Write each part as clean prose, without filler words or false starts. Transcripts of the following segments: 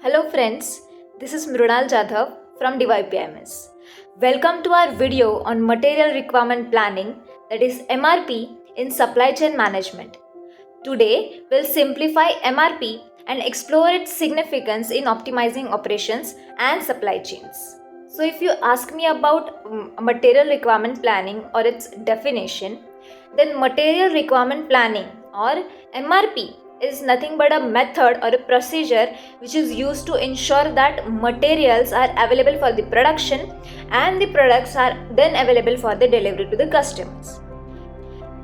Hello friends, this is Mrunal Jadhav from DYPMS. Welcome to our video on Material Requirement Planning, that is MRP in Supply Chain Management. Today, we'll simplify MRP and explore its significance in optimizing operations and supply chains. So if you ask me about Material Requirement Planning or its definition, then Material Requirement Planning or MRP is nothing but a method or a procedure which is used to ensure that materials are available for the production and the products are then available for the delivery to the customers.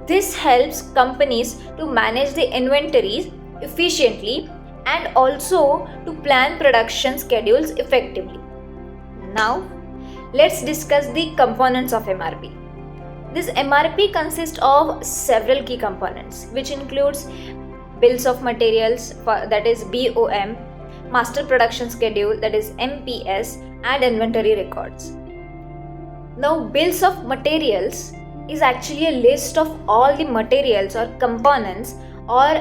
This helps companies to manage the inventories efficiently and also to plan production schedules effectively. Now, let's discuss the components of MRP. This MRP consists of several key components, which includes bills of materials, that is BOM, master production schedule, that is MPS, and inventory records. Now, bills of materials is actually a list of all the materials or components or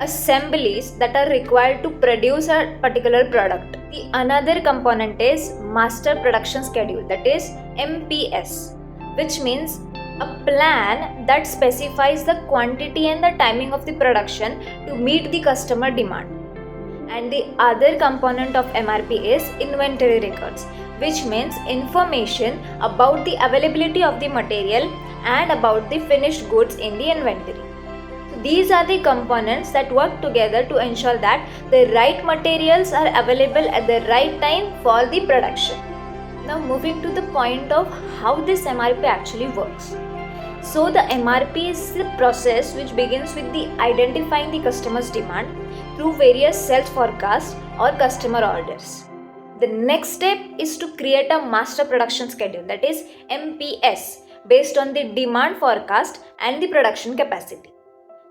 assemblies that are required to produce a particular product. The another component is master production schedule, that is MPS, which means a plan that specifies the quantity and the timing of the production to meet the customer demand. And the other component of MRP is inventory records, which means information about the availability of the material and about the finished goods in the inventory. So these are the components that work together to ensure that the right materials are available at the right time for the production. Now moving to the point of how this MRP actually works. So the MRP is the process which begins with the identifying the customer's demand through various sales forecasts or customer orders. The next step is to create a master production schedule, that is MPS, based on the demand forecast and the production capacity.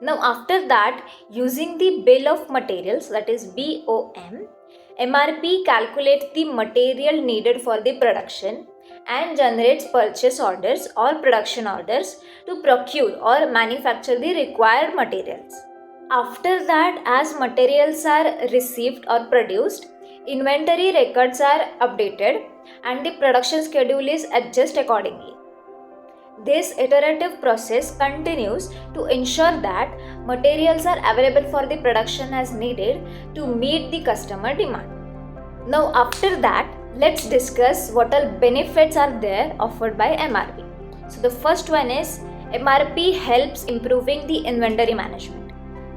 Now after that, using the bill of materials, that is BOM, MRP calculates the material needed for the production and generates purchase orders or production orders to procure or manufacture the required materials. After that, as materials are received or produced, inventory records are updated and the production schedule is adjusted accordingly. This iterative process continues to ensure that materials are available for the production as needed to meet the customer demand. Now after that, let's discuss what all benefits are there offered by MRP. So the first one is MRP helps improving the inventory management.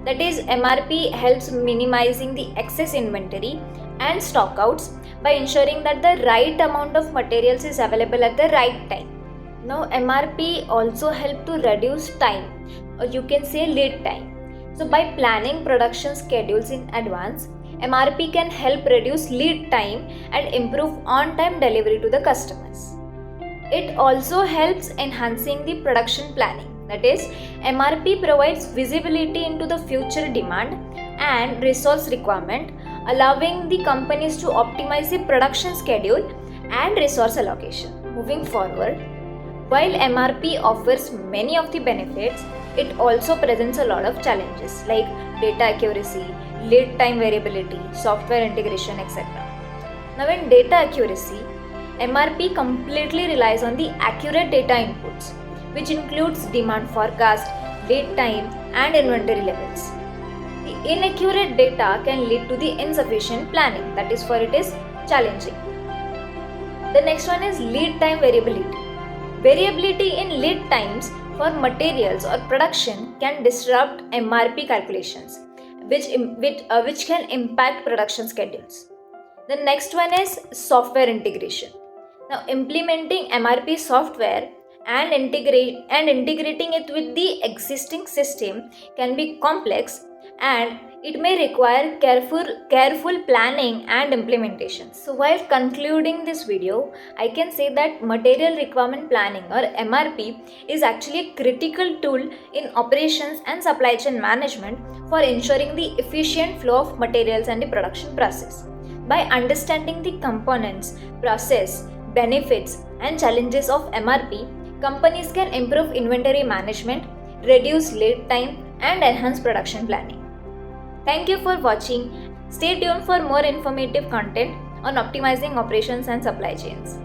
That is, MRP helps minimizing the excess inventory and stockouts by ensuring that the right amount of materials is available at the right time. Now MRP also help to reduce time, or you can say lead time. So by planning production schedules in advance, MRP can help reduce lead time and improve on-time delivery to the customers. It also helps enhancing the production planning. That is, MRP provides visibility into the future demand and resource requirement, allowing the companies to optimize the production schedule and resource allocation. Moving forward, while MRP offers many of the benefits, it also presents a lot of challenges like data accuracy, lead time variability, software integration, etc. Now in data accuracy, MRP completely relies on the accurate data inputs, which includes demand forecast, lead time, and inventory levels. The inaccurate data can lead to the insufficient planning, that is for it is challenging. The next one is lead time variability. Variability in lead times for materials or production can disrupt MRP calculations, which can impact production schedules. The next one is software integration. Now, implementing MRP software and integrating it with the existing system can be complex, and it may require careful planning and implementation. So while concluding this video, I can say that material requirement planning or MRP is actually a critical tool in operations and supply chain management for ensuring the efficient flow of materials and the production process. By understanding the components, process, benefits, and challenges of MRP, companies can improve inventory management, reduce lead time, and enhance production planning. Thank you for watching Stay tuned for more informative content on optimizing operations and supply chains.